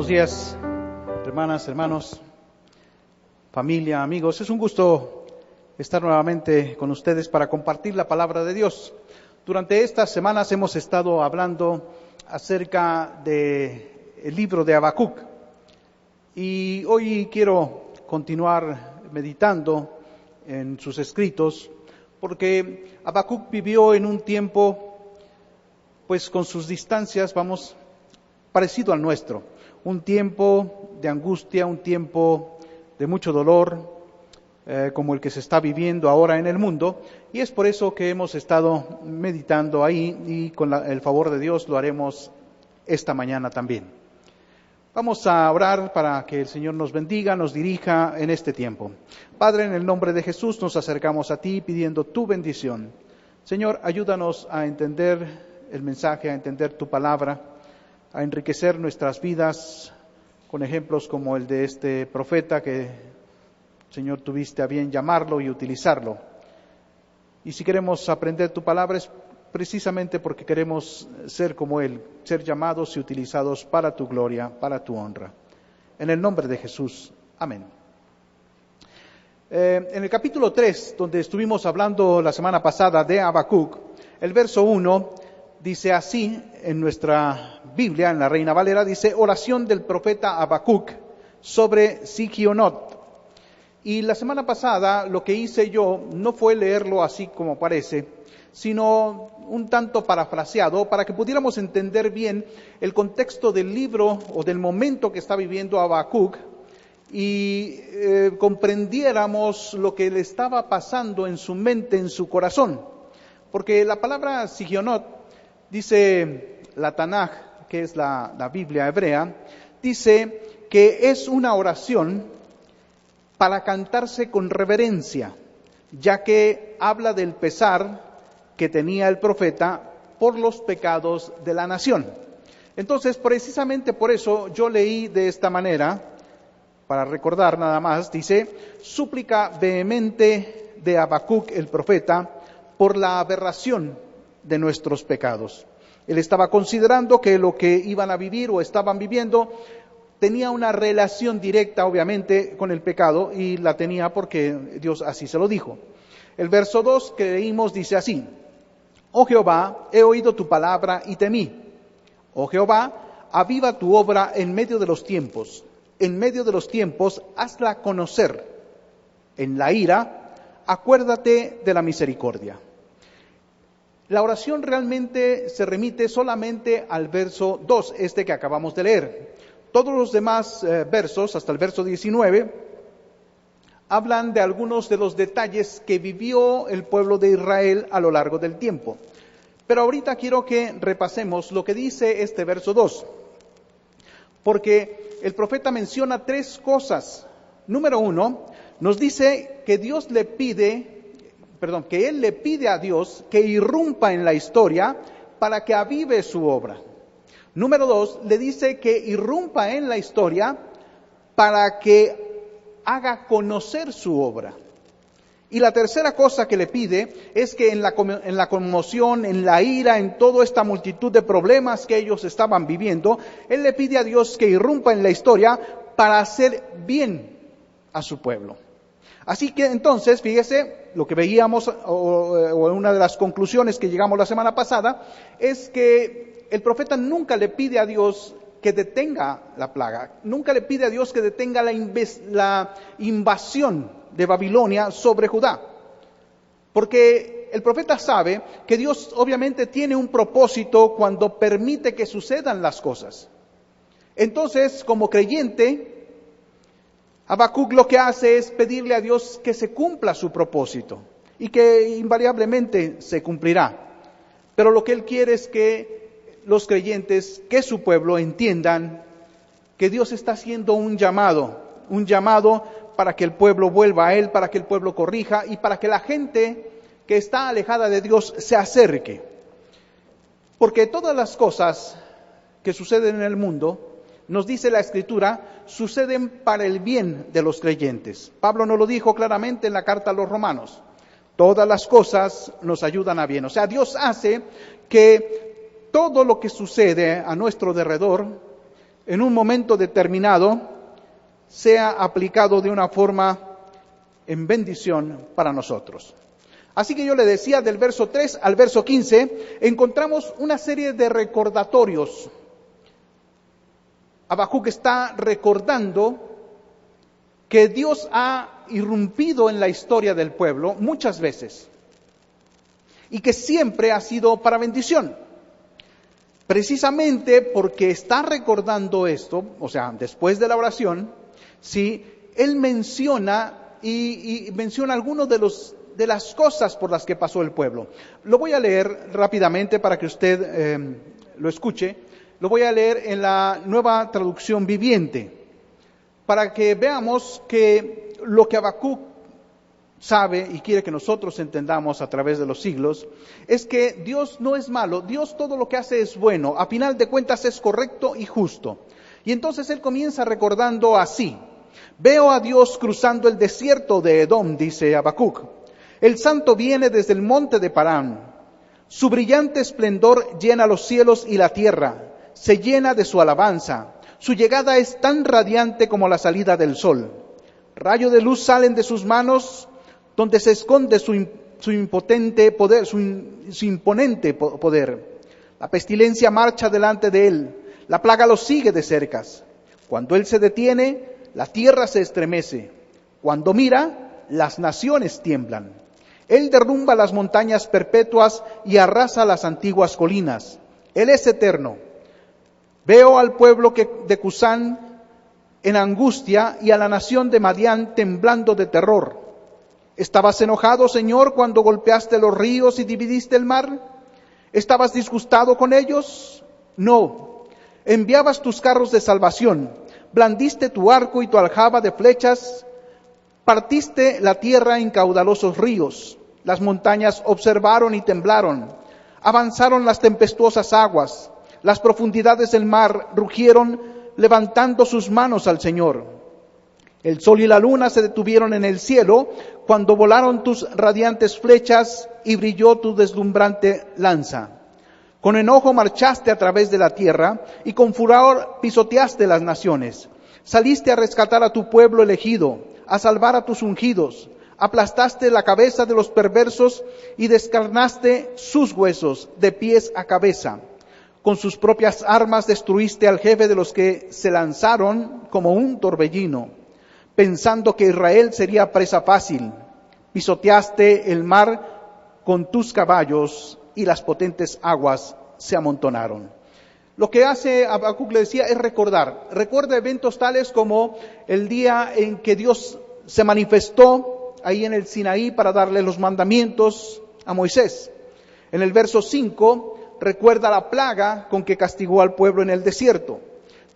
Buenos días, hermanas, hermanos, familia, amigos. Es un gusto estar nuevamente con ustedes para compartir la palabra de Dios. Durante estas semanas hemos estado hablando acerca del libro de Habacuc y hoy quiero continuar meditando en sus escritos porque Habacuc vivió en un tiempo, pues con sus distancias, parecido al nuestro. Un tiempo de angustia, un tiempo de mucho dolor, como el que se está viviendo ahora en el mundo, y es por eso que hemos estado meditando ahí, y con el favor de Dios lo haremos esta mañana también. Vamos a orar para que el Señor nos bendiga, nos dirija en este tiempo. Padre, en el nombre de Jesús nos acercamos a ti pidiendo tu bendición. Señor, ayúdanos a entender el mensaje, a entender tu palabra, a enriquecer nuestras vidas con ejemplos como el de este profeta que, Señor, tuviste a bien llamarlo y utilizarlo. Y si queremos aprender tu palabra es precisamente porque queremos ser como él, ser llamados y utilizados para tu gloria, para tu honra. En el nombre de Jesús. Amén. En el capítulo 3, donde estuvimos hablando la semana pasada de Habacuc, el verso 1 dice así en nuestra Biblia, en la Reina Valera, dice: oración del profeta Habacuc sobre Sigionot. Y la semana pasada lo que hice yo no fue leerlo así como parece, sino un tanto parafraseado para que pudiéramos entender bien el contexto del libro o del momento que está viviendo Habacuc y comprendiéramos lo que le estaba pasando en su mente, en su corazón. Porque la palabra Sigionot, dice la Tanaj, que es la Biblia hebrea, dice que es una oración para cantarse con reverencia, ya que habla del pesar que tenía el profeta por los pecados de la nación. Entonces, precisamente por eso yo leí de esta manera, para recordar nada más, dice: súplica vehemente de Habacuc el profeta por la aberración de nuestros pecados. Él estaba considerando que lo que iban a vivir o estaban viviendo tenía una relación directa, obviamente, con el pecado, y la tenía porque Dios así se lo dijo. El verso 2 que leímos dice así: Oh Jehová, he oído tu palabra y temí. Oh Jehová, aviva tu obra en medio de los tiempos. En medio de los tiempos, hazla conocer. En la ira, acuérdate de la misericordia. La oración realmente se remite solamente al verso 2, este que acabamos de leer. Todos los demás versos, hasta el verso 19, hablan de algunos de los detalles que vivió el pueblo de Israel a lo largo del tiempo. Pero ahorita quiero que repasemos lo que dice este verso 2, porque el profeta menciona tres cosas. Número 1, nos dice que que él le pide a Dios que irrumpa en la historia para que avive su obra. Número 2, le dice que irrumpa en la historia para que haga conocer su obra. Y la tercera cosa que le pide es que en la conmoción, en la ira, en toda esta multitud de problemas que ellos estaban viviendo, él le pide a Dios que irrumpa en la historia para hacer bien a su pueblo. Así que entonces, fíjese, lo que veíamos, o una de las conclusiones que llegamos la semana pasada, es que el profeta nunca le pide a Dios que detenga la plaga, nunca le pide a Dios que detenga la invasión de Babilonia sobre Judá. Porque el profeta sabe que Dios obviamente tiene un propósito cuando permite que sucedan las cosas. Entonces, como creyente, Habacuc lo que hace es pedirle a Dios que se cumpla su propósito y que invariablemente se cumplirá. Pero lo que él quiere es que los creyentes, que su pueblo entiendan que Dios está haciendo un llamado para que el pueblo vuelva a él, para que el pueblo corrija y para que la gente que está alejada de Dios se acerque. Porque todas las cosas que suceden en el mundo, nos dice la Escritura, suceden para el bien de los creyentes. Pablo nos lo dijo claramente en la carta a los Romanos. Todas las cosas nos ayudan a bien. O sea, Dios hace que todo lo que sucede a nuestro derredor en un momento determinado sea aplicado de una forma en bendición para nosotros. Así que yo le decía, del verso 3 al verso 15, encontramos una serie de recordatorios. Habacuc está recordando que Dios ha irrumpido en la historia del pueblo muchas veces y que siempre ha sido para bendición. Precisamente porque está recordando esto, o sea, después de la oración, sí, él menciona y menciona algunos de las cosas por las que pasó el pueblo. Lo voy a leer rápidamente para que usted lo escuche. Lo voy a leer en la Nueva Traducción Viviente, para que veamos que lo que Habacuc sabe y quiere que nosotros entendamos a través de los siglos, es que Dios no es malo, Dios todo lo que hace es bueno, a final de cuentas es correcto y justo. Y entonces él comienza recordando así: veo a Dios cruzando el desierto de Edom, dice Habacuc. El santo viene desde el monte de Parán. Su brillante esplendor llena los cielos y la tierra, se llena de su alabanza. Su llegada es tan radiante como la salida del sol. Rayos de luz salen de sus manos, donde se esconde su imponente poder. La pestilencia marcha delante de él, la plaga lo sigue de cerca. Cuando él se detiene, la tierra se estremece. Cuando mira, las naciones tiemblan. Él derrumba las montañas perpetuas y arrasa las antiguas colinas. Él es eterno. Veo al pueblo de Cusán en angustia y a la nación de Madián temblando de terror. ¿Estabas enojado, Señor, cuando golpeaste los ríos y dividiste el mar? ¿Estabas disgustado con ellos? No. Enviabas tus carros de salvación, blandiste tu arco y tu aljaba de flechas, partiste la tierra en caudalosos ríos. Las montañas observaron y temblaron. Avanzaron las tempestuosas aguas. Las profundidades del mar rugieron, levantando sus manos al Señor. El sol y la luna se detuvieron en el cielo cuando volaron tus radiantes flechas y brilló tu deslumbrante lanza. Con enojo marchaste a través de la tierra y con furor pisoteaste las naciones. Saliste a rescatar a tu pueblo elegido, a salvar a tus ungidos. Aplastaste la cabeza de los perversos y descarnaste sus huesos de pies a cabeza. Con sus propias armas destruiste al jefe de los que se lanzaron como un torbellino, pensando que Israel sería presa fácil. Pisoteaste el mar con tus caballos y las potentes aguas se amontonaron. Lo que hace Habacuc, le decía, es recordar. Recuerda eventos tales como el día en que Dios se manifestó ahí en el Sinaí para darle los mandamientos a Moisés. En el verso 5 recuerda la plaga con que castigó al pueblo en el desierto.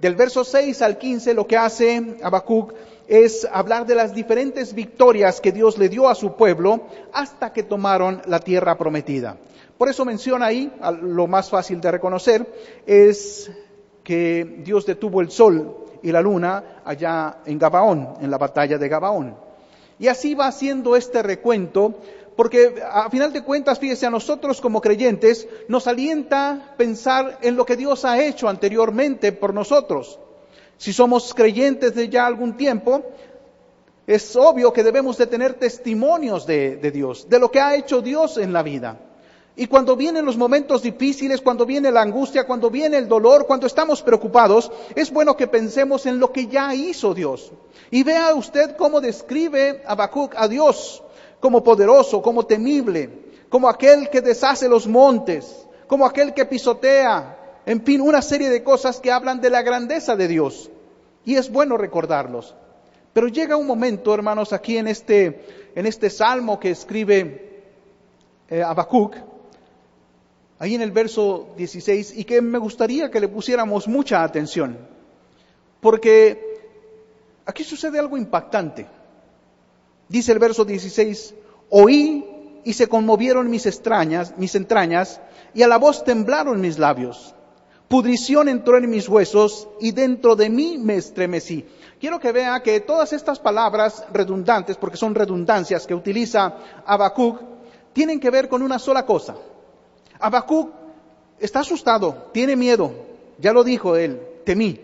Del verso 6 al 15 lo que hace Habacuc es hablar de las diferentes victorias que Dios le dio a su pueblo hasta que tomaron la tierra prometida. Por eso menciona ahí, lo más fácil de reconocer, es que Dios detuvo el sol y la luna allá en Gabaón, en la batalla de Gabaón. Y así va haciendo este recuento, porque a final de cuentas, fíjese, a nosotros como creyentes nos alienta pensar en lo que Dios ha hecho anteriormente por nosotros. Si somos creyentes de ya algún tiempo, es obvio que debemos de tener testimonios de Dios, de lo que ha hecho Dios en la vida. Y cuando vienen los momentos difíciles, cuando viene la angustia, cuando viene el dolor, cuando estamos preocupados, es bueno que pensemos en lo que ya hizo Dios. Y vea usted cómo describe Habacuc a Dios como poderoso, como temible, como aquel que deshace los montes, como aquel que pisotea, en fin, una serie de cosas que hablan de la grandeza de Dios. Y es bueno recordarlos. Pero llega un momento, hermanos, aquí en este salmo que escribe Habacuc, ahí en el verso 16, y que me gustaría que le pusiéramos mucha atención, porque aquí sucede algo impactante. Dice el verso 16, oí y se conmovieron mis entrañas, y a la voz temblaron mis labios. Pudrición entró en mis huesos, y dentro de mí me estremecí. Quiero que vea que todas estas palabras redundantes, porque son redundancias que utiliza Habacuc, tienen que ver con una sola cosa. Habacuc está asustado, tiene miedo, ya lo dijo él, temí.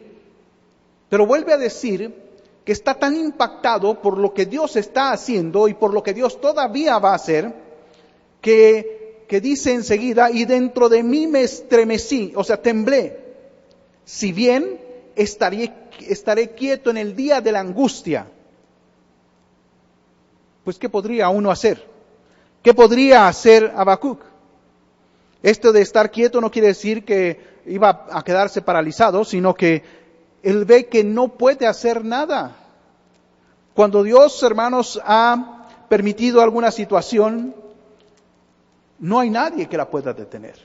Pero vuelve a decir que está tan impactado por lo que Dios está haciendo y por lo que Dios todavía va a hacer, que dice enseguida, y dentro de mí me estremecí, o sea, temblé. Si bien estaré quieto en el día de la angustia. Pues, ¿qué podría uno hacer? ¿Qué podría hacer Habacuc? Esto de estar quieto no quiere decir que iba a quedarse paralizado, sino que él ve que no puede hacer nada. Cuando Dios, hermanos, ha permitido alguna situación, no hay nadie que la pueda detener.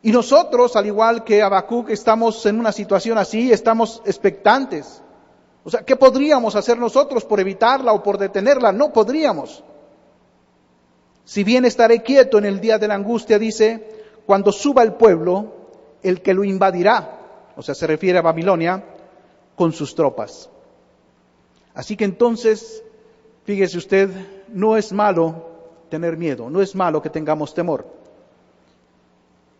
Y nosotros, al igual que Habacuc, estamos en una situación así, estamos expectantes. O sea, ¿qué podríamos hacer nosotros por evitarla o por detenerla? No podríamos. Si bien estaré quieto en el día de la angustia, dice, cuando suba el pueblo, el que lo invadirá, o sea, se refiere a Babilonia, con sus tropas. Así que entonces, fíjese usted, no es malo tener miedo, no es malo que tengamos temor.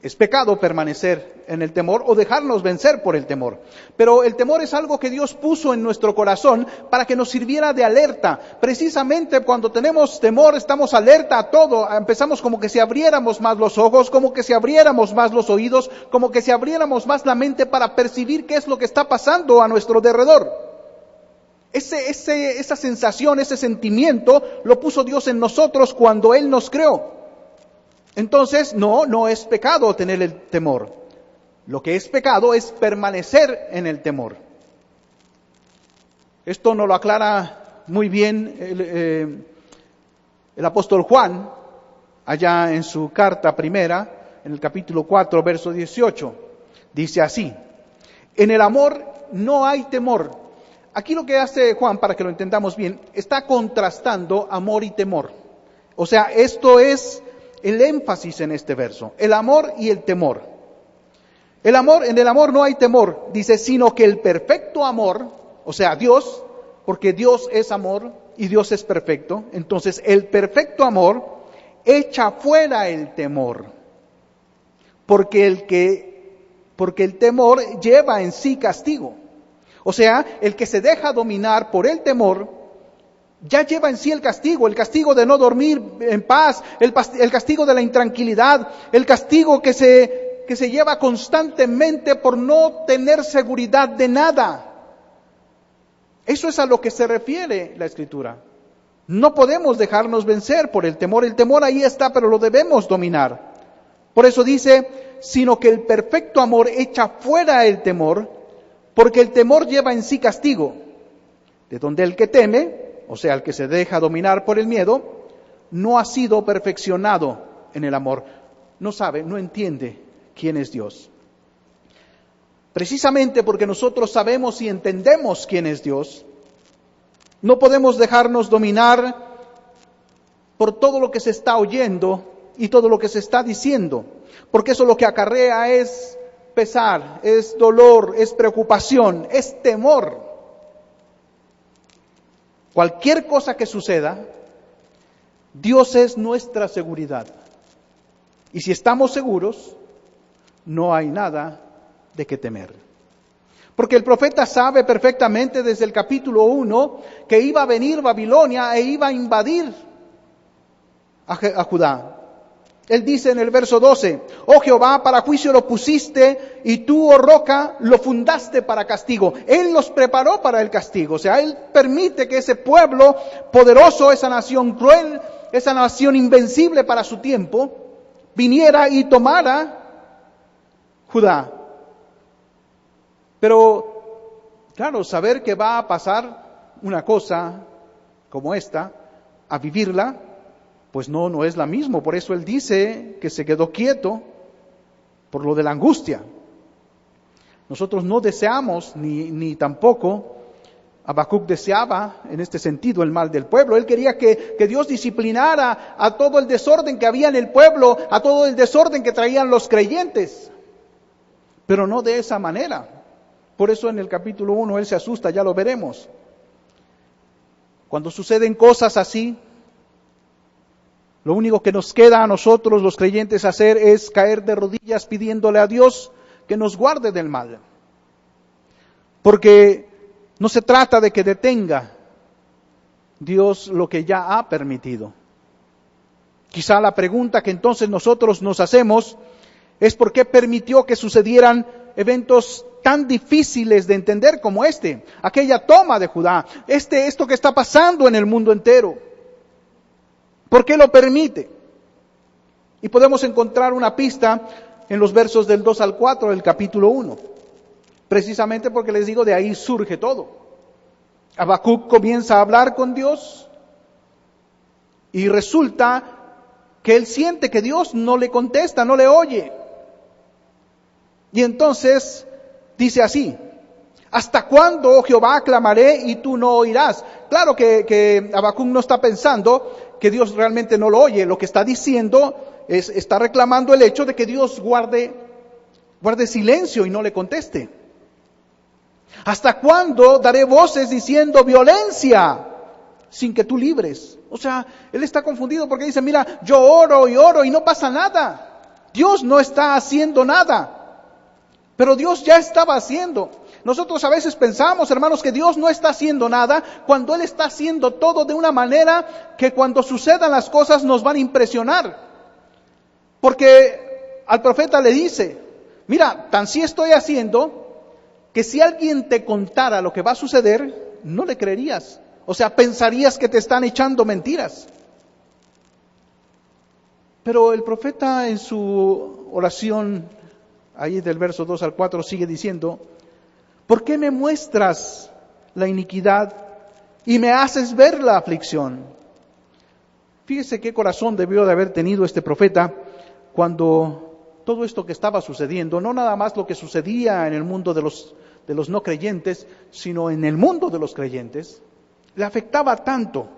Es pecado permanecer en el temor o dejarnos vencer por el temor. Pero el temor es algo que Dios puso en nuestro corazón para que nos sirviera de alerta. Precisamente cuando tenemos temor estamos alerta a todo. Empezamos como que si abriéramos más los ojos, como que si abriéramos más los oídos, como que si abriéramos más la mente para percibir qué es lo que está pasando a nuestro derredor. Esa sensación, ese sentimiento lo puso Dios en nosotros cuando Él nos creó. Entonces, no es pecado tener el temor. Lo que es pecado es permanecer en el temor. Esto nos lo aclara muy bien el apóstol Juan, allá en su carta primera, en el capítulo 4, verso 18. Dice así, en el amor no hay temor. Aquí lo que hace Juan, para que lo entendamos bien, está contrastando amor y temor. O sea, esto es el énfasis en este verso, el amor y el temor. En el amor no hay temor, dice, sino que el perfecto amor, o sea, Dios, porque Dios es amor y Dios es perfecto, entonces el perfecto amor echa fuera el temor, porque el temor lleva en sí castigo. O sea, el que se deja dominar por el temor ya lleva en sí el castigo de no dormir en paz, el castigo de la intranquilidad, el castigo que se lleva constantemente por no tener seguridad de nada. Eso es a lo que se refiere la Escritura. No podemos dejarnos vencer por el temor ahí está, pero lo debemos dominar. Por eso dice, sino que el perfecto amor echa fuera el temor, porque el temor lleva en sí castigo, de donde el que teme, o sea, el que se deja dominar por el miedo, no ha sido perfeccionado en el amor. No sabe, no entiende quién es Dios. Precisamente porque nosotros sabemos y entendemos quién es Dios, no podemos dejarnos dominar por todo lo que se está oyendo y todo lo que se está diciendo, porque eso lo que acarrea es pesar, es dolor, es preocupación, es temor. Cualquier cosa que suceda, Dios es nuestra seguridad. Y si estamos seguros, no hay nada de qué temer. Porque el profeta sabe perfectamente desde el capítulo 1 que iba a venir Babilonia e iba a invadir a Judá. Él dice en el verso 12, oh Jehová, para juicio lo pusiste, y tú, oh roca, lo fundaste para castigo. Él los preparó para el castigo. O sea, Él permite que ese pueblo poderoso, esa nación cruel, esa nación invencible para su tiempo, viniera y tomara Judá. Pero, claro, saber que va a pasar una cosa como esta, a vivirla, pues no es la misma. Por eso él dice que se quedó quieto por lo de la angustia. Nosotros no deseamos, ni tampoco Habacuc deseaba en este sentido el mal del pueblo. Él quería que Dios disciplinara a todo el desorden que había en el pueblo, a todo el desorden que traían los creyentes. Pero no de esa manera. Por eso en el capítulo 1 él se asusta, ya lo veremos. Cuando suceden cosas así, lo único que nos queda a nosotros los creyentes hacer es caer de rodillas pidiéndole a Dios que nos guarde del mal. Porque no se trata de que detenga Dios lo que ya ha permitido. Quizá la pregunta que entonces nosotros nos hacemos es por qué permitió que sucedieran eventos tan difíciles de entender como aquella toma de Judá, esto que está pasando en el mundo entero. ¿Por qué lo permite? Y podemos encontrar una pista en los versos del 2 al 4 del capítulo 1. Precisamente porque les digo, de ahí surge todo. Habacuc comienza a hablar con Dios y resulta que él siente que Dios no le contesta, no le oye. Y entonces dice así: ¿hasta cuándo, oh Jehová, clamaré y tú no oirás? Claro que Habacuc no está pensando que Dios realmente no lo oye. Lo que está diciendo está reclamando el hecho de que Dios guarde silencio y no le conteste. ¿Hasta cuándo daré voces diciendo violencia sin que tú libres? O sea, él está confundido porque dice, mira, yo oro y no pasa nada. Dios no está haciendo nada. Pero Dios ya estaba haciendo. Nosotros a veces pensamos, hermanos, que Dios no está haciendo nada cuando Él está haciendo todo de una manera que cuando sucedan las cosas nos van a impresionar. Porque al profeta le dice, mira, tan sí estoy haciendo que si alguien te contara lo que va a suceder, no le creerías. O sea, pensarías que te están echando mentiras. Pero el profeta en su oración, ahí del verso 2 al 4, sigue diciendo, ¿por qué me muestras la iniquidad y me haces ver la aflicción? Fíjese qué corazón debió de haber tenido este profeta cuando todo esto que estaba sucediendo, no nada más lo que sucedía en el mundo de los no creyentes, sino en el mundo de los creyentes, le afectaba tanto.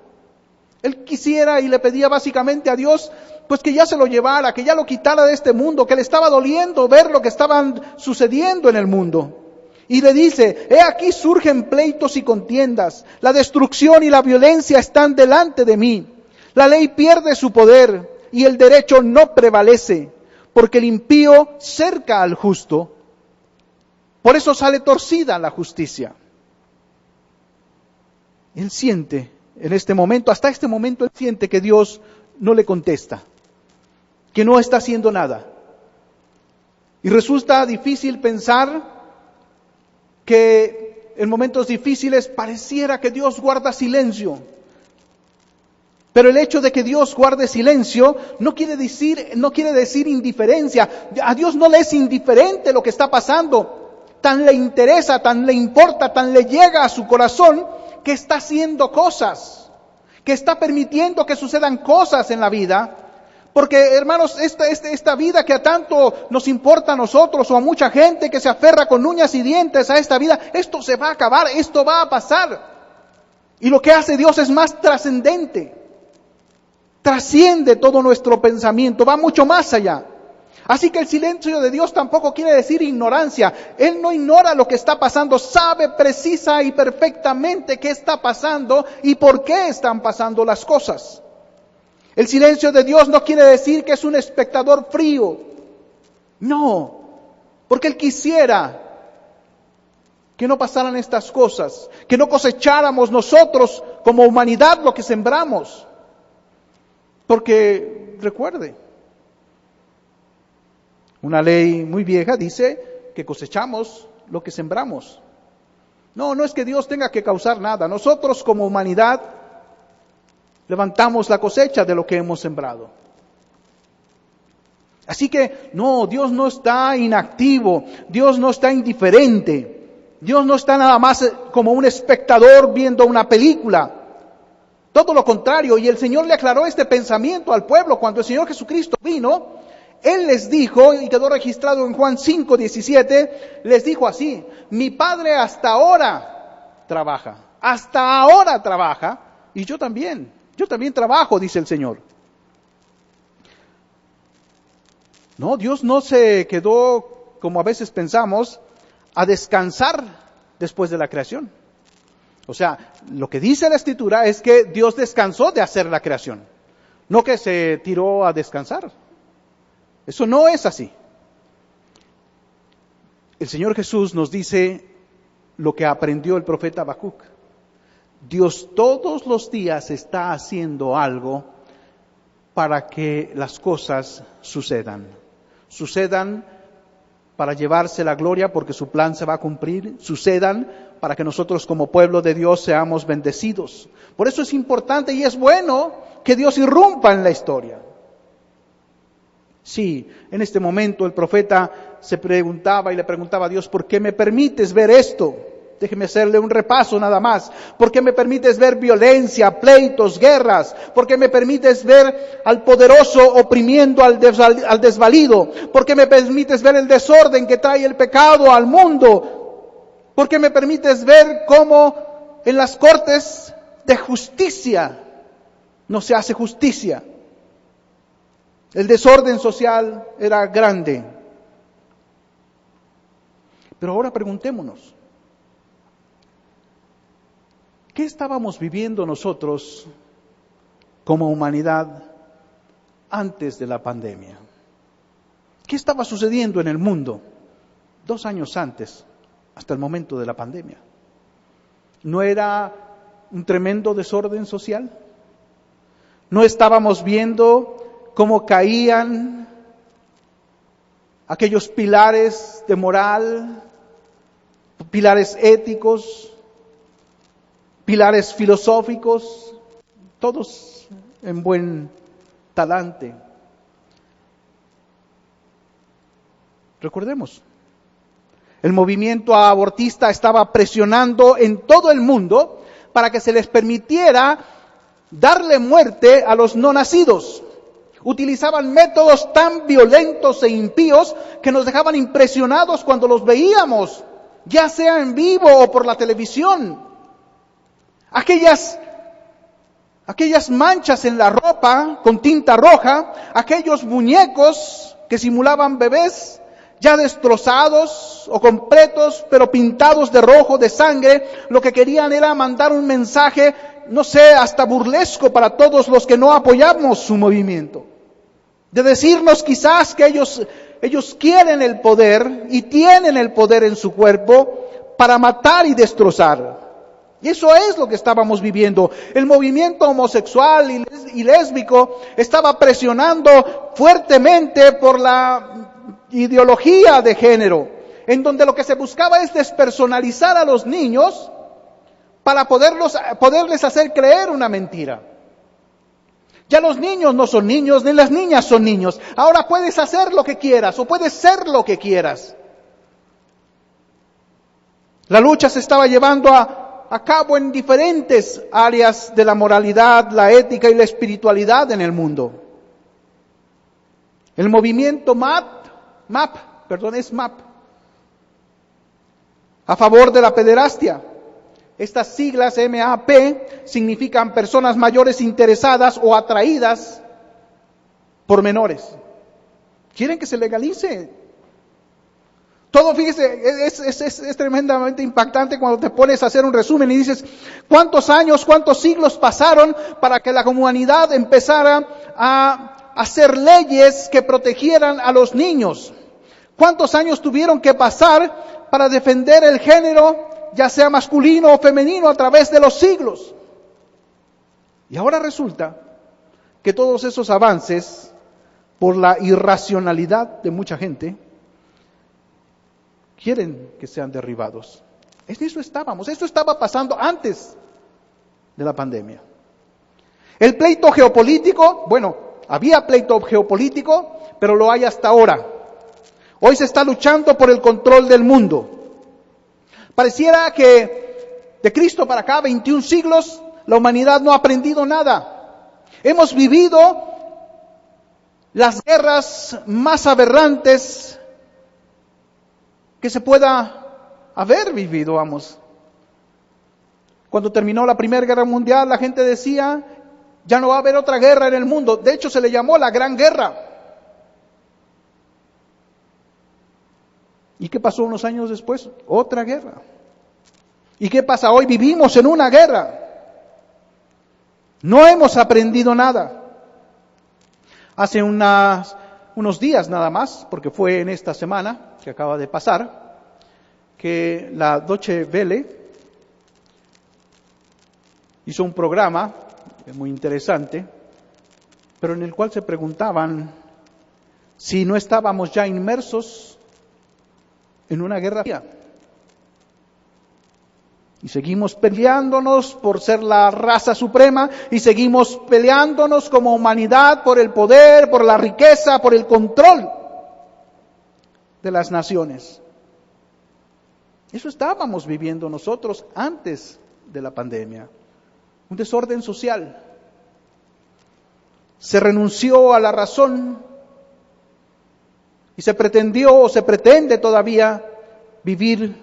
Él quisiera y le pedía básicamente a Dios, pues que ya se lo llevara, que ya lo quitara de este mundo, que le estaba doliendo ver lo que estaban sucediendo en el mundo. Y le dice, he aquí surgen pleitos y contiendas, la destrucción y la violencia están delante de mí. La ley pierde su poder y el derecho no prevalece, porque el impío cerca al justo. Por eso sale torcida la justicia. Él siente en este momento, hasta este momento él siente que Dios no le contesta, que no está haciendo nada. Y resulta difícil pensar que en momentos difíciles pareciera que Dios guarda silencio. Pero el hecho de que Dios guarde silencio no quiere decir indiferencia. A Dios no le es indiferente lo que está pasando. Tan le interesa, tan le importa, tan le llega a su corazón que está haciendo cosas, que está permitiendo que sucedan cosas en la vida. Porque, hermanos, esta vida que a tanto nos importa a nosotros o a mucha gente que se aferra con uñas y dientes a esta vida, esto se va a acabar, esto va a pasar. Y lo que hace Dios es más trascendente. Trasciende todo nuestro pensamiento, va mucho más allá. Así que el silencio de Dios tampoco quiere decir ignorancia. Él no ignora lo que está pasando, sabe precisa y perfectamente qué está pasando y por qué están pasando las cosas. El silencio de Dios no quiere decir que es un espectador frío. No, porque Él quisiera que no pasaran estas cosas, que no cosecháramos nosotros como humanidad lo que sembramos. Porque, recuerde, una ley muy vieja dice que cosechamos lo que sembramos. No es que Dios tenga que causar nada. Nosotros como humanidad levantamos la cosecha de lo que hemos sembrado. Así que, Dios no está inactivo, Dios no está indiferente, Dios no está nada más como un espectador viendo una película. Todo lo contrario, y el Señor le aclaró este pensamiento al pueblo cuando el Señor Jesucristo vino. Él les dijo, y quedó registrado en Juan 5:17, les dijo así, mi Padre hasta ahora trabaja, y yo también trabajo, dice el Señor. No, Dios no se quedó, como a veces pensamos, a descansar después de la creación. O sea, lo que dice la Escritura es que Dios descansó de hacer la creación, no que se tiró a descansar. Eso no es así. El Señor Jesús nos dice lo que aprendió el profeta Habacuc. Dios todos los días está haciendo algo para que las cosas sucedan. Sucedan para llevarse la gloria porque su plan se va a cumplir. Sucedan para que nosotros como pueblo de Dios seamos bendecidos. Por eso es importante y es bueno que Dios irrumpa en la historia. Sí, en este momento el profeta se preguntaba y le preguntaba a Dios, ¿por qué me permites ver esto? Déjeme hacerle un repaso nada más. ¿Por qué me permites ver violencia, pleitos, guerras? ¿Por qué me permites ver al poderoso oprimiendo al desvalido? ¿Por qué me permites ver el desorden que trae el pecado al mundo? ¿Por qué me permites ver cómo en las cortes de justicia no se hace justicia? El desorden social era grande. Pero ahora preguntémonos, ¿qué estábamos viviendo nosotros como humanidad antes de la pandemia? ¿Qué estaba sucediendo en el mundo 2 años antes, hasta el momento de la pandemia? ¿No era un tremendo desorden social? ¿No estábamos viendo cómo caían aquellos pilares de moral, pilares éticos, pilares filosóficos, todos en buen talante? Recordemos, el movimiento abortista estaba presionando en todo el mundo para que se les permitiera darle muerte a los no nacidos. Utilizaban métodos tan violentos e impíos que nos dejaban impresionados cuando los veíamos, ya sea en vivo o por la televisión. Aquellas manchas en la ropa con tinta roja, aquellos muñecos que simulaban bebés ya destrozados o completos, pero pintados de rojo, de sangre, lo que querían era mandar un mensaje, no sé, hasta burlesco para todos los que no apoyamos su movimiento. De decirnos quizás que ellos quieren el poder y tienen el poder en su cuerpo para matar y destrozar. Y eso es lo que estábamos viviendo. El movimiento homosexual y lésbico estaba presionando fuertemente por la ideología de género, en donde lo que se buscaba es despersonalizar a los niños para poderles hacer creer una mentira. Ya los niños no son niños, ni las niñas son niños. Ahora puedes hacer lo que quieras o puedes ser lo que quieras. La lucha se estaba llevando a cabo en diferentes áreas de la moralidad, la ética y la espiritualidad en el mundo. El movimiento MAP, a favor de la pederastia. Estas siglas MAP significan personas mayores interesadas o atraídas por menores. Quieren que se legalice. Todo, fíjese, es tremendamente impactante cuando te pones a hacer un resumen y dices, ¿cuántos años, cuántos siglos pasaron para que la humanidad empezara a hacer leyes que protegieran a los niños? ¿Cuántos años tuvieron que pasar para defender el género, ya sea masculino o femenino, a través de los siglos? Y ahora resulta que todos esos avances, por la irracionalidad de mucha gente, quieren que sean derribados. En eso estábamos, eso estaba pasando antes de la pandemia. El pleito geopolítico, había pleito geopolítico, pero lo hay hasta ahora. Hoy se está luchando por el control del mundo. Pareciera que de Cristo para acá, 21 siglos, la humanidad no ha aprendido nada. Hemos vivido las guerras más aberrantes que se pueda haber vivido, Cuando terminó la Primera Guerra Mundial, la gente decía, ya no va a haber otra guerra en el mundo. De hecho, se le llamó la Gran Guerra. ¿Y qué pasó unos años después? Otra guerra. ¿Y qué pasa hoy? Vivimos en una guerra. No hemos aprendido nada. Hace unos días nada más, porque fue en esta semana que acaba de pasar, que la Deutsche Welle hizo un programa muy interesante, pero en el cual se preguntaban si no estábamos ya inmersos en una guerra fría. Y seguimos peleándonos por ser la raza suprema, y seguimos peleándonos como humanidad por el poder, por la riqueza, por el control de las naciones. Eso estábamos viviendo nosotros antes de la pandemia. Un desorden social. Se renunció a la razón y se pretendió o se pretende todavía vivir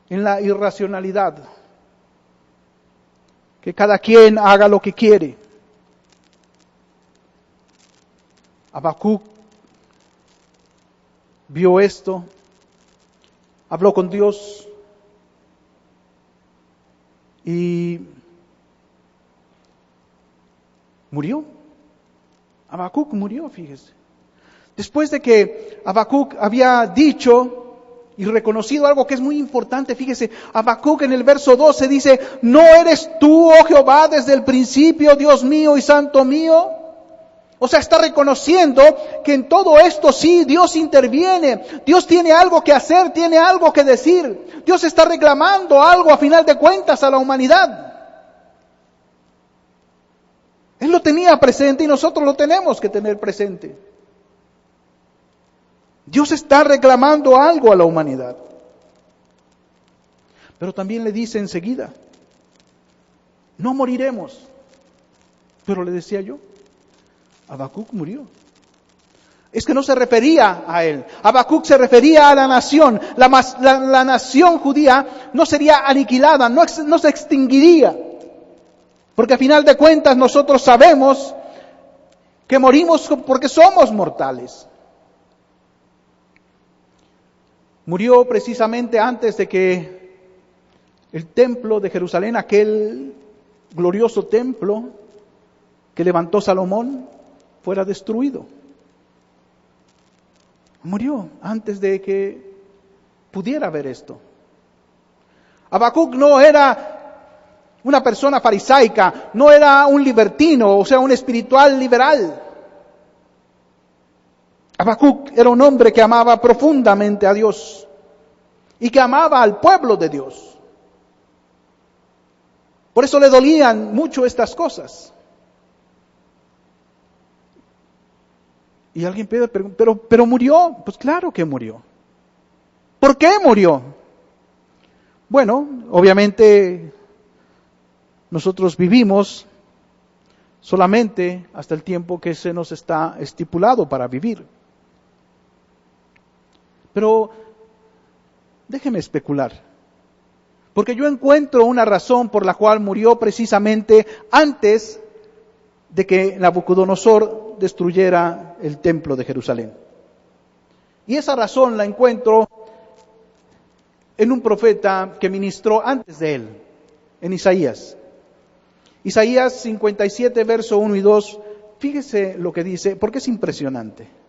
en la irracionalidad. Que cada quien haga lo que quiere. Habacuc vio esto, habló con Dios y murió. Habacuc murió, fíjese. Después de que Habacuc había dicho y reconocido algo que es muy importante, fíjese, Habacuc en el verso 12 dice: ¿no eres tú, oh Jehová, desde el principio, Dios mío y santo mío? O sea, está reconociendo que en todo esto sí, Dios interviene, Dios tiene algo que hacer, tiene algo que decir, Dios está reclamando algo a final de cuentas a la humanidad. Él lo tenía presente y nosotros lo tenemos que tener presente. Dios está reclamando algo a la humanidad. Pero también le dice enseguida: no moriremos. Pero le decía yo, Habacuc murió. Es que no se refería a él. Habacuc se refería a la nación. La nación judía no sería aniquilada, no se extinguiría. Porque a final de cuentas nosotros sabemos que morimos porque somos mortales. Murió precisamente antes de que el templo de Jerusalén, aquel glorioso templo que levantó Salomón, fuera destruido. Murió antes de que pudiera ver esto. Habacuc no era una persona farisaica, no era un libertino, o sea, un espiritual liberal. Habacuc era un hombre que amaba profundamente a Dios y que amaba al pueblo de Dios. Por eso le dolían mucho estas cosas. Y alguien pide, pero murió. Pues claro que murió. ¿Por qué murió? Bueno, obviamente nosotros vivimos solamente hasta el tiempo que se nos está estipulado para vivir. Pero déjeme especular, porque yo encuentro una razón por la cual murió precisamente antes de que Nabucodonosor destruyera el templo de Jerusalén. Y esa razón la encuentro en un profeta que ministró antes de él, en Isaías. Isaías 57, verso 1 y 2, fíjese lo que dice, porque es impresionante.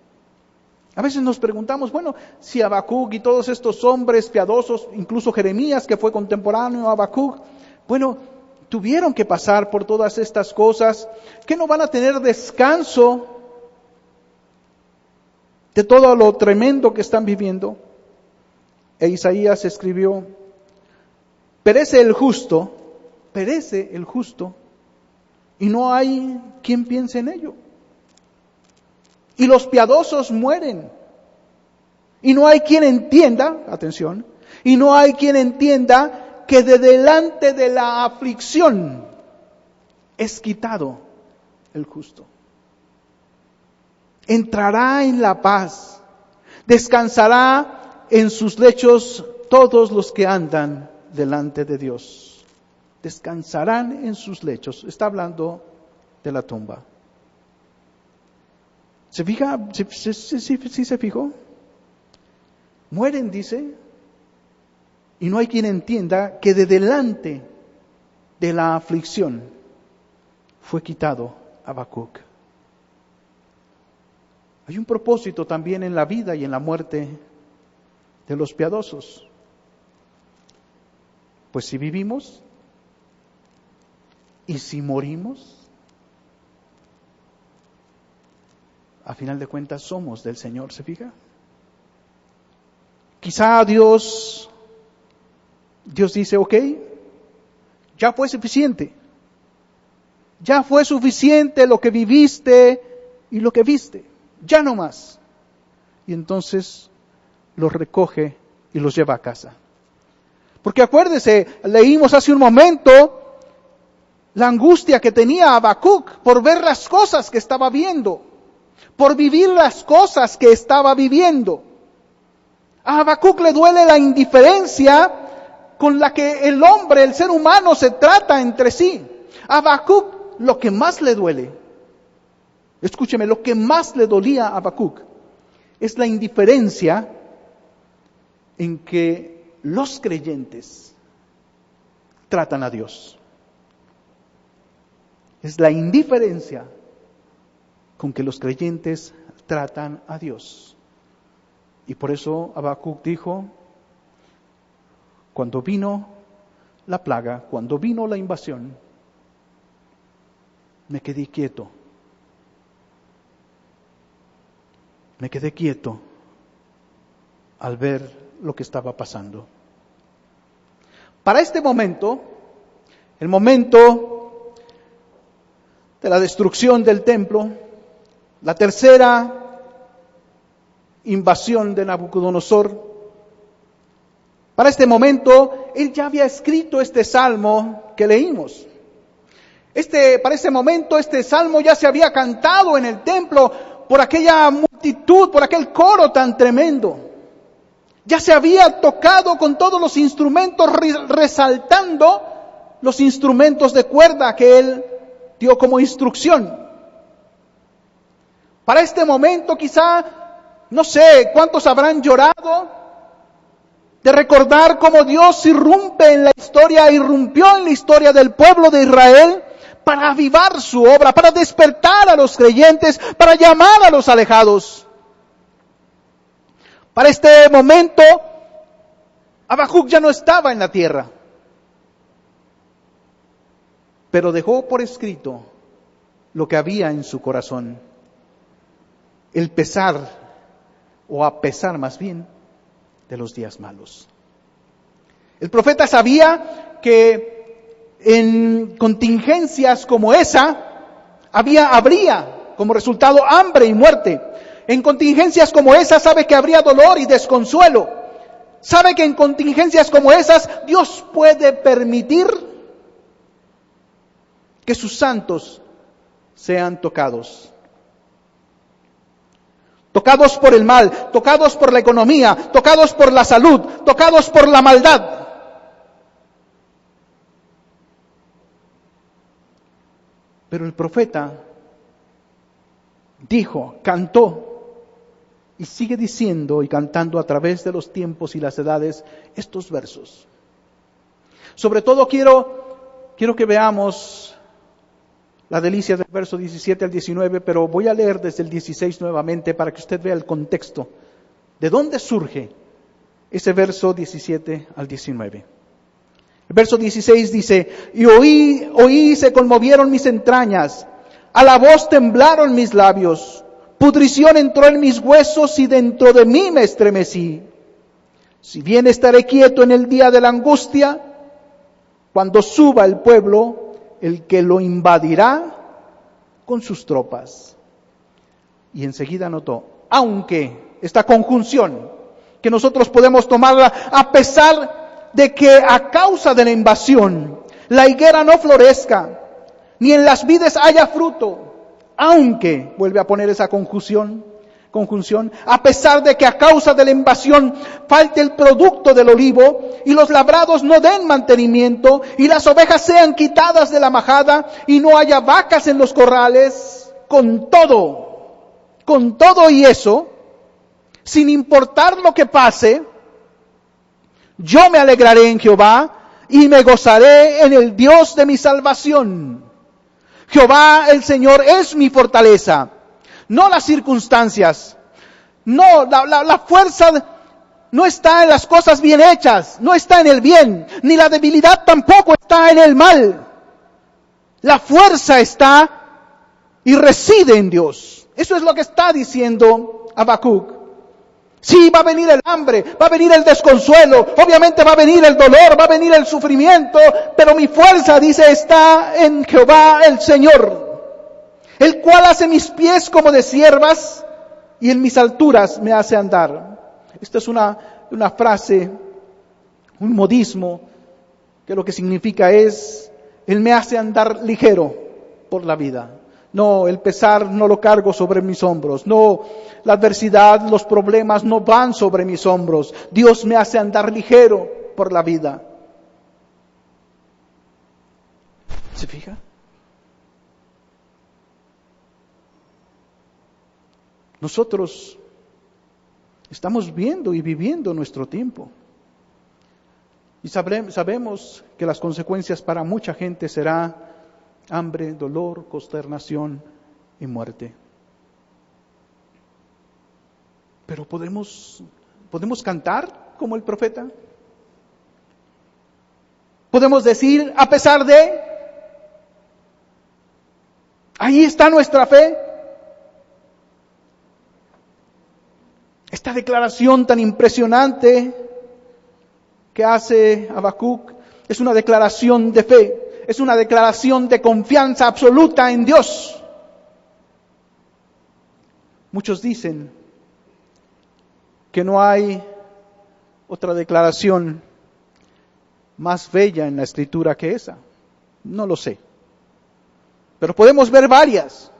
A veces nos preguntamos, bueno, si Habacuc y todos estos hombres piadosos, incluso Jeremías, que fue contemporáneo a Habacuc, bueno, tuvieron que pasar por todas estas cosas, que no van a tener descanso de todo lo tremendo que están viviendo. E Isaías escribió: perece el justo, y no hay quien piense en ello. Y los piadosos mueren. Y no hay quien entienda, atención, y no hay quien entienda que de delante de la aflicción es quitado el justo. Entrará en la paz, descansará en sus lechos todos los que andan delante de Dios. Descansarán en sus lechos. Está hablando de la tumba. ¿Se fija? ¿Sí se fijó? Mueren, dice, y no hay quien entienda que de delante de la aflicción fue quitado Habacuc. Hay un propósito también en la vida y en la muerte de los piadosos. Pues si vivimos y si morimos, a final de cuentas somos del Señor, ¿se fija? Quizá Dios dice, ok, ya fue suficiente. Ya fue suficiente lo que viviste y lo que viste. Ya no más. Y entonces los recoge y los lleva a casa. Porque acuérdese, leímos hace un momento la angustia que tenía Habacuc por ver las cosas que estaba viendo, por vivir las cosas que estaba viviendo. A Habacuc le duele la indiferencia con la que el hombre, el ser humano, se trata entre sí. A Habacuc lo que más le duele, escúcheme, lo que más le dolía a Habacuc es la indiferencia en que los creyentes tratan a Dios. Es la indiferencia con que los creyentes tratan a Dios. Y por eso Habacuc dijo, cuando vino la plaga, cuando vino la invasión, me quedé quieto. Me quedé quieto al ver lo que estaba pasando. Para este momento, el momento de la destrucción del templo, la tercera invasión de Nabucodonosor, para este momento, él ya había escrito este salmo que leímos. Para ese momento, este salmo ya se había cantado en el templo por aquella multitud, por aquel coro tan tremendo. Ya se había tocado con todos los instrumentos, resaltando los instrumentos de cuerda que él dio como instrucción. Para este momento, quizá, no sé cuántos habrán llorado de recordar cómo Dios irrumpió en la historia del pueblo de Israel para avivar su obra, para despertar a los creyentes, para llamar a los alejados. Para este momento, Habacuc ya no estaba en la tierra, pero dejó por escrito lo que había en su corazón. El pesar, o a pesar más bien, de los días malos. El profeta sabía que en contingencias como esa habría como resultado hambre y muerte. En contingencias como esas sabe que habría dolor y desconsuelo. Sabe que en contingencias como esas Dios puede permitir que sus santos sean tocados. Tocados por el mal, tocados por la economía, tocados por la salud, tocados por la maldad. Pero el profeta dijo, cantó, y sigue diciendo y cantando a través de los tiempos y las edades estos versos. Sobre todo quiero que veamos la delicia del verso 17 al 19, pero voy a leer desde el 16 nuevamente para que usted vea el contexto. ¿De dónde surge ese verso 17 al 19? El verso 16 dice, y oí, se conmovieron mis entrañas, a la voz temblaron mis labios, pudrición entró en mis huesos y dentro de mí me estremecí. Si bien estaré quieto en el día de la angustia, cuando suba el pueblo, el que lo invadirá con sus tropas. Y enseguida notó, aunque esta conjunción, que nosotros podemos tomarla a pesar de que a causa de la invasión, la higuera no florezca, ni en las vides haya fruto, aunque, vuelve a poner esa conjunción, a pesar de que a causa de la invasión falte el producto del olivo y los labrados no den mantenimiento y las ovejas sean quitadas de la majada y no haya vacas en los corrales, con todo y eso, sin importar lo que pase, yo me alegraré en Jehová y me gozaré en el Dios de mi salvación. Jehová el Señor es mi fortaleza. No las circunstancias, no la fuerza no está en las cosas bien hechas, no está en el bien, ni la debilidad tampoco está en el mal. La fuerza está y reside en Dios. Eso es lo que está diciendo Habacuc. Sí, va a venir el hambre, va a venir el desconsuelo, obviamente va a venir el dolor, va a venir el sufrimiento, pero mi fuerza, dice, está en Jehová el Señor, el cual hace mis pies como de ciervas y en mis alturas me hace andar. Esta es una frase, un modismo, que lo que significa es, Él me hace andar ligero por la vida. No, el pesar no lo cargo sobre mis hombros. No, la adversidad, los problemas no van sobre mis hombros. Dios me hace andar ligero por la vida. ¿Se fija? Nosotros estamos viendo y viviendo nuestro tiempo. Y sabemos que las consecuencias para mucha gente será hambre, dolor, consternación y muerte. Pero ¿podemos cantar como el profeta? ¿Podemos decir, a pesar de? Ahí está nuestra fe. Esta declaración tan impresionante que hace Habacuc es una declaración de fe. Es una declaración de confianza absoluta en Dios. Muchos dicen que no hay otra declaración más bella en la Escritura que esa. No lo sé. Pero podemos ver varias.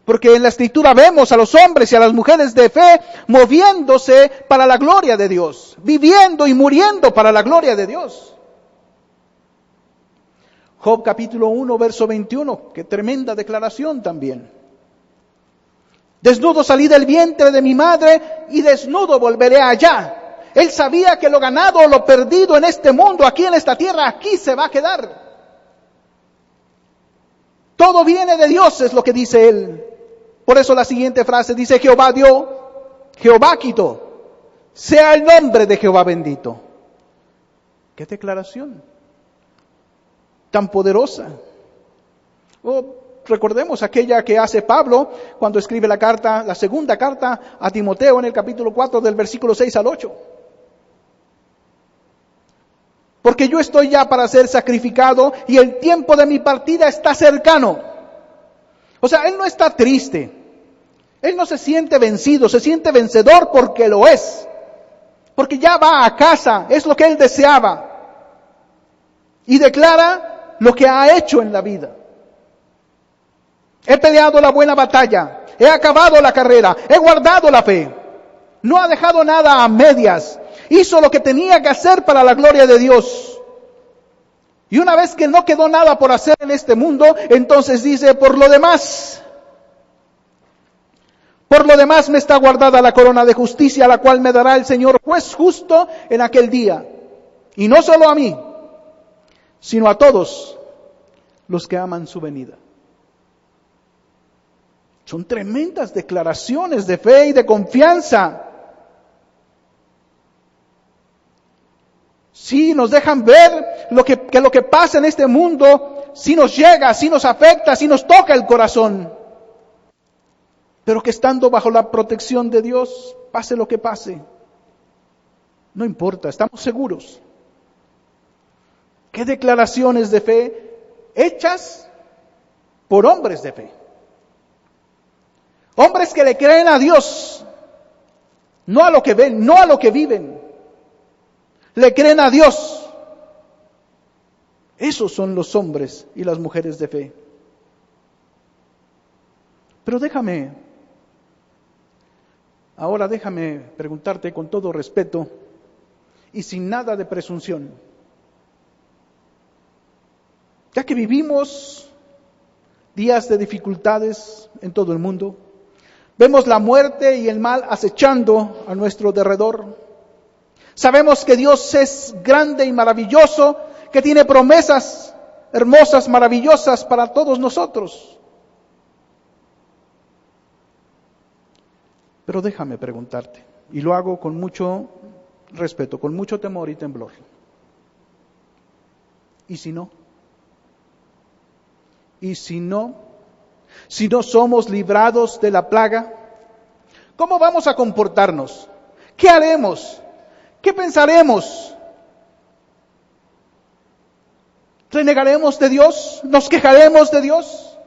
Porque en la Escritura vemos a los hombres y a las mujeres de fe moviéndose para la gloria de Dios, viviendo y muriendo para la gloria de Dios. Job capítulo 1, verso 21, qué tremenda declaración también. Desnudo salí del vientre de mi madre y desnudo volveré allá. Él sabía que lo ganado o lo perdido en este mundo, aquí en esta tierra, aquí se va a quedar. Todo viene de Dios, es lo que dice él. Por eso la siguiente frase dice, Jehová dio, Jehová quitó. Sea el nombre de Jehová bendito. ¿Qué declaración tan poderosa? Recordemos aquella que hace Pablo cuando escribe la carta, la segunda carta a Timoteo en el capítulo 4 del versículo 6 al 8. Porque yo estoy ya para ser sacrificado y el tiempo de mi partida está cercano. O sea, él no está triste. Él no se siente vencido, se siente vencedor porque lo es. Porque ya va a casa, es lo que él deseaba. Y declara lo que ha hecho en la vida. He peleado la buena batalla, he acabado la carrera, he guardado la fe. No ha dejado nada a medias. Hizo lo que tenía que hacer para la gloria de Dios. Y una vez que no quedó nada por hacer en este mundo, entonces dice, por lo demás me está guardada la corona de justicia, la cual me dará el Señor juez justo en aquel día. Y no solo a mí, sino a todos los que aman su venida. Son tremendas declaraciones de fe y de confianza. Sí, nos dejan ver que lo que pasa en este mundo, sí nos llega, sí nos afecta, sí nos toca el corazón. Pero que estando bajo la protección de Dios, pase lo que pase, no importa, estamos seguros. ¿Qué declaraciones de fe hechas por hombres de fe? Hombres que le creen a Dios, no a lo que ven, no a lo que viven. Le creen a Dios. Esos son los hombres y las mujeres de fe. Pero déjame preguntarte con todo respeto y sin nada de presunción. Ya que vivimos días de dificultades en todo el mundo, vemos la muerte y el mal acechando a nuestro derredor. Sabemos que Dios es grande y maravilloso, que tiene promesas hermosas, maravillosas para todos nosotros. Pero déjame preguntarte, Y lo hago con mucho respeto, con mucho temor y temblor. ¿Y si no? ¿Y si no? Si no somos librados de la plaga, ¿cómo vamos a comportarnos? ¿Qué haremos? ¿Qué pensaremos? ¿Renegaremos de Dios? ¿Nos quejaremos de Dios?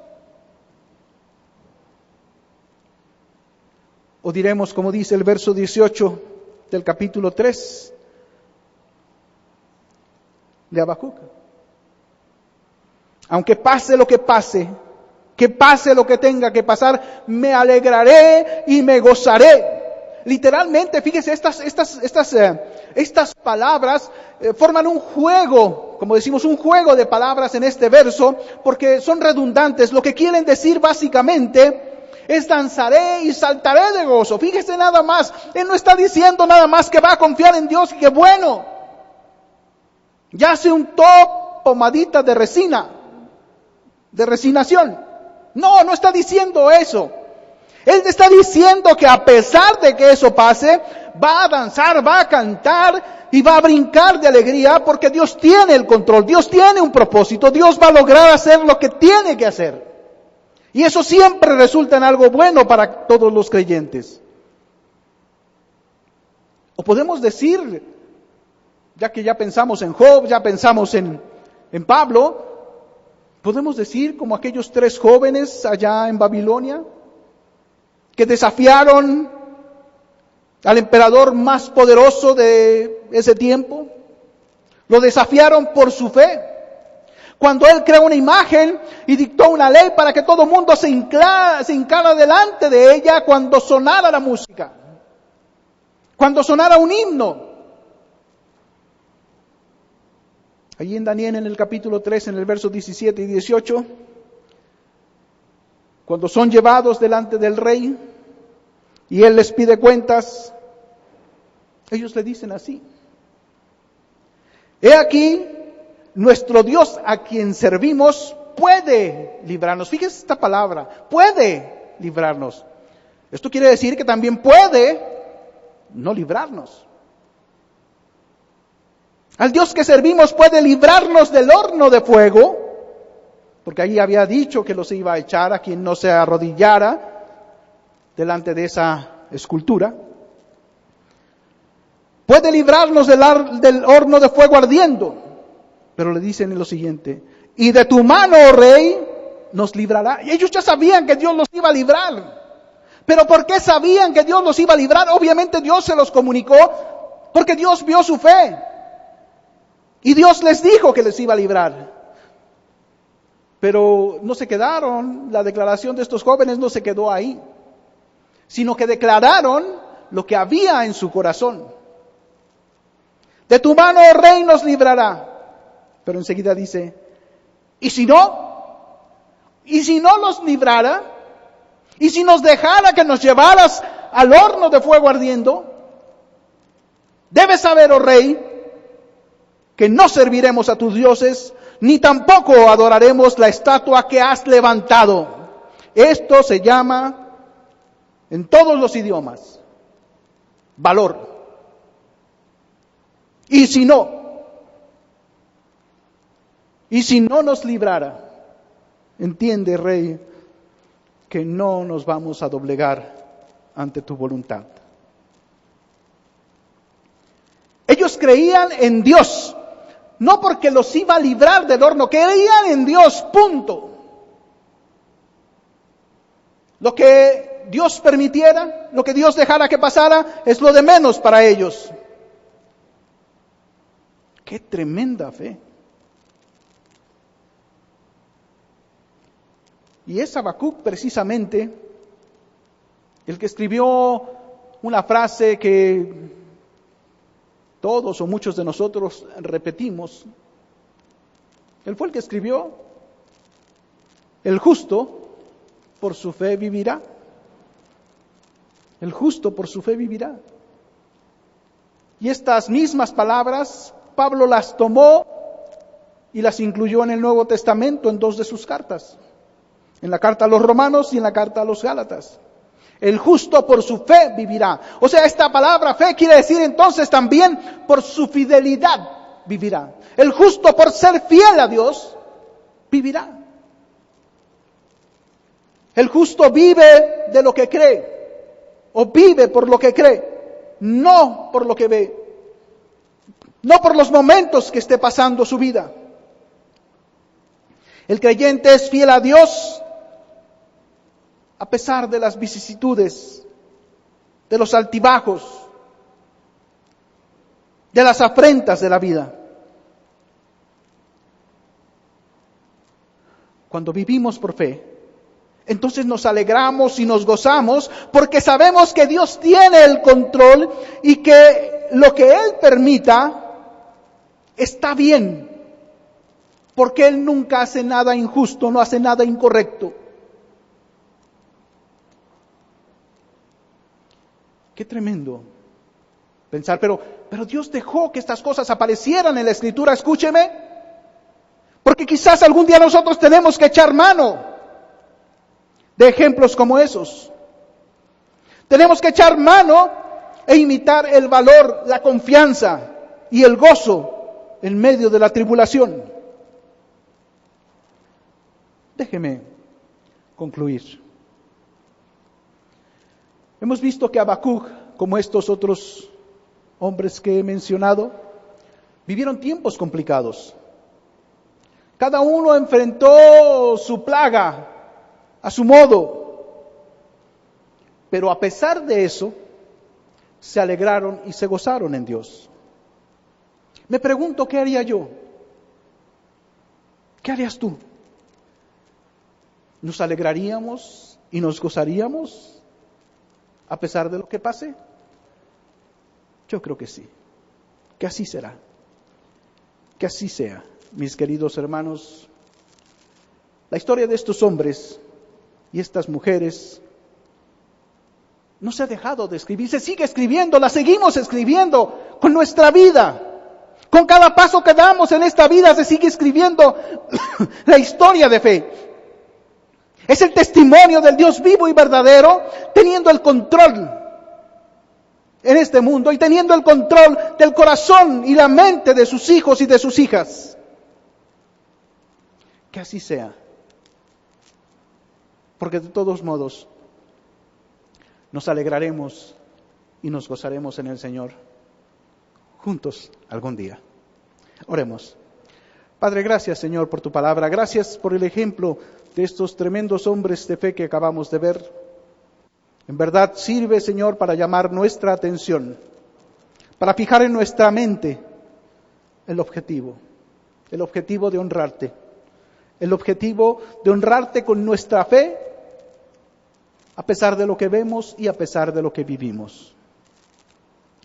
¿O diremos, como dice el verso 18 del capítulo 3 de Habacuc? Aunque pase lo que pase, que pase lo que tenga que pasar, me alegraré y me gozaré. Literalmente, fíjese, estas palabras forman un juego, como decimos, un juego de palabras en este verso, porque son redundantes. Lo que quieren decir básicamente es danzaré y saltaré de gozo. Fíjese nada más, Él no está diciendo nada más que va a confiar en Dios y que bueno, ya hace un top pomadita de resina, de resinación. No, no está diciendo eso. Él está diciendo que a pesar de que eso pase, va a danzar, va a cantar y va a brincar de alegría porque Dios tiene el control, Dios tiene un propósito, Dios va a lograr hacer lo que tiene que hacer. Y eso siempre resulta en algo bueno para todos los creyentes. O podemos decir, ya que ya pensamos en Job, ya pensamos en Pablo, podemos decir como aquellos 3 jóvenes allá en Babilonia, que desafiaron al emperador más poderoso de ese tiempo. Lo desafiaron por su fe. Cuando él creó una imagen y dictó una ley para que todo el mundo se hincara delante de ella cuando sonara la música, cuando sonara un himno. Allí en Daniel, en el capítulo 3, en el verso 17 y 18, cuando son llevados delante del rey y él les pide cuentas, ellos le dicen así: he aquí, nuestro Dios a quien servimos puede librarnos. Fíjese esta palabra, puede librarnos. Esto quiere decir que también puede no librarnos. Al Dios que servimos puede librarnos del horno de fuego, porque ahí había dicho que los iba a echar a quien no se arrodillara delante de esa escultura. Puede librarnos del horno de fuego ardiendo. Pero le dicen lo siguiente: y de tu mano, oh rey, nos librará. Y ellos ya sabían que Dios los iba a librar. Pero ¿por qué sabían que Dios los iba a librar? Obviamente Dios se los comunicó, porque Dios vio su fe. Y Dios les dijo que les iba a librar. Pero no se quedaron, la declaración de estos jóvenes no se quedó ahí, sino que declararon lo que había en su corazón. De tu mano, oh rey, nos librará. Pero enseguida dice: ¿y si no? ¿Y si no nos librara? ¿Y si nos dejara que nos llevaras al horno de fuego ardiendo? Debes saber, oh rey, que no serviremos a tus dioses, ni tampoco adoraremos la estatua que has levantado. Esto se llama, en todos los idiomas, valor. Y si no nos librara, entiende, rey, que no nos vamos a doblegar ante tu voluntad. Ellos creían en Dios, no porque los iba a librar del horno, creían en Dios, punto. Lo que Dios permitiera, lo que Dios dejara que pasara, es lo de menos para ellos. ¡Qué tremenda fe! Y es Habacuc precisamente el que escribió una frase que todos o muchos de nosotros repetimos. Él fue el que escribió: el justo por su fe vivirá. El justo por su fe vivirá. Y estas mismas palabras Pablo las tomó y las incluyó en el Nuevo Testamento en 2 de sus cartas, en la carta a los Romanos y en la carta a los Gálatas. El justo por su fe vivirá. O sea, esta palabra fe quiere decir entonces también por su fidelidad vivirá. El justo por ser fiel a Dios vivirá. El justo vive de lo que cree. O vive por lo que cree. No por lo que ve. No por los momentos que esté pasando su vida. El creyente es fiel a Dios a pesar de las vicisitudes, de los altibajos, de las afrentas de la vida. Cuando vivimos por fe, entonces nos alegramos y nos gozamos porque sabemos que Dios tiene el control y que lo que Él permita está bien, porque Él nunca hace nada injusto, no hace nada incorrecto. Qué tremendo pensar, pero Dios dejó que estas cosas aparecieran en la Escritura, escúcheme, porque quizás algún día nosotros tenemos que echar mano de ejemplos como esos. Tenemos que echar mano e imitar el valor, la confianza y el gozo en medio de la tribulación. Déjeme concluir. Hemos visto que Habacuc, como estos otros hombres que he mencionado, vivieron tiempos complicados. Cada uno enfrentó su plaga a su modo. Pero a pesar de eso, se alegraron y se gozaron en Dios. Me pregunto, ¿qué haría yo? ¿Qué harías tú? ¿Nos alegraríamos y nos gozaríamos a pesar de lo que pase? Yo creo que sí. Que así será. Que así sea, mis queridos hermanos. La historia de estos hombres y estas mujeres no se ha dejado de escribir, se sigue escribiendo, la seguimos escribiendo con nuestra vida. Con cada paso que damos en esta vida se sigue escribiendo la historia de fe. Es el testimonio del Dios vivo y verdadero, teniendo el control en este mundo y teniendo el control del corazón y la mente de sus hijos y de sus hijas. Que así sea. Porque de todos modos, nos alegraremos y nos gozaremos en el Señor juntos algún día. Oremos. Padre, gracias, Señor, por tu palabra. Gracias por el ejemplo de estos tremendos hombres de fe que acabamos de ver. En verdad sirve, Señor, para llamar nuestra atención, para fijar en nuestra mente el objetivo de honrarte, el objetivo de honrarte con nuestra fe, a pesar de lo que vemos y a pesar de lo que vivimos.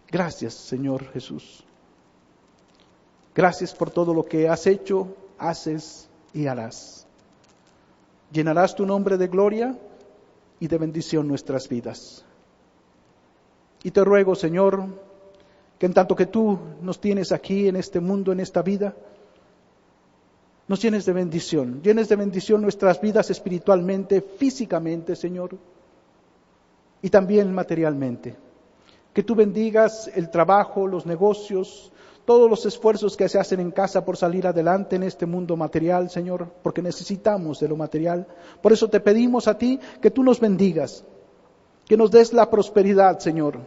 Gracias, Señor Jesús. Gracias por todo lo que has hecho, haces y harás. Llenarás tu nombre de gloria y de bendición nuestras vidas. Y te ruego, Señor, que en tanto que tú nos tienes aquí en este mundo, en esta vida, nos llenes de bendición nuestras vidas espiritualmente, físicamente, Señor, y también materialmente. Que tú bendigas el trabajo, los negocios, todos los esfuerzos que se hacen en casa por salir adelante en este mundo material, Señor, porque necesitamos de lo material. Por eso te pedimos a ti que tú nos bendigas, que nos des la prosperidad, Señor,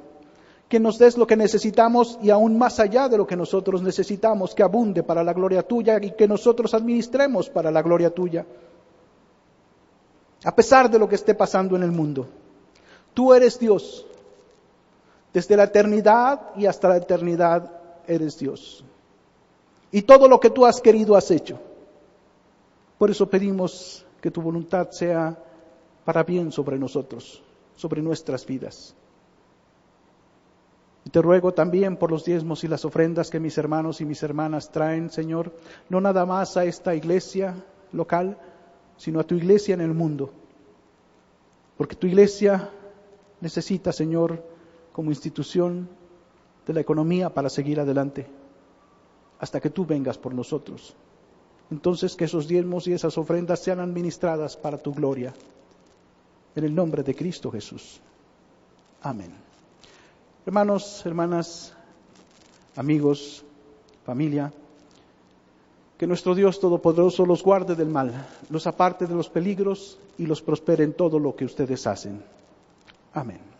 que nos des lo que necesitamos y aún más allá de lo que nosotros necesitamos, que abunde para la gloria tuya y que nosotros administremos para la gloria tuya. A pesar de lo que esté pasando en el mundo, tú eres Dios. Desde la eternidad y hasta la eternidad eres Dios. Y todo lo que tú has querido has hecho. Por eso pedimos que tu voluntad sea para bien sobre nosotros, sobre nuestras vidas. Y te ruego también por los diezmos y las ofrendas que mis hermanos y mis hermanas traen, Señor, no nada más a esta iglesia local, sino a tu iglesia en el mundo. Porque tu iglesia necesita, Señor, como institución de la economía para seguir adelante, hasta que tú vengas por nosotros. Entonces que esos diezmos y esas ofrendas sean administradas para tu gloria. En el nombre de Cristo Jesús. Amén. Hermanos, hermanas, amigos, familia, que nuestro Dios Todopoderoso los guarde del mal, los aparte de los peligros y los prospere en todo lo que ustedes hacen. Amén.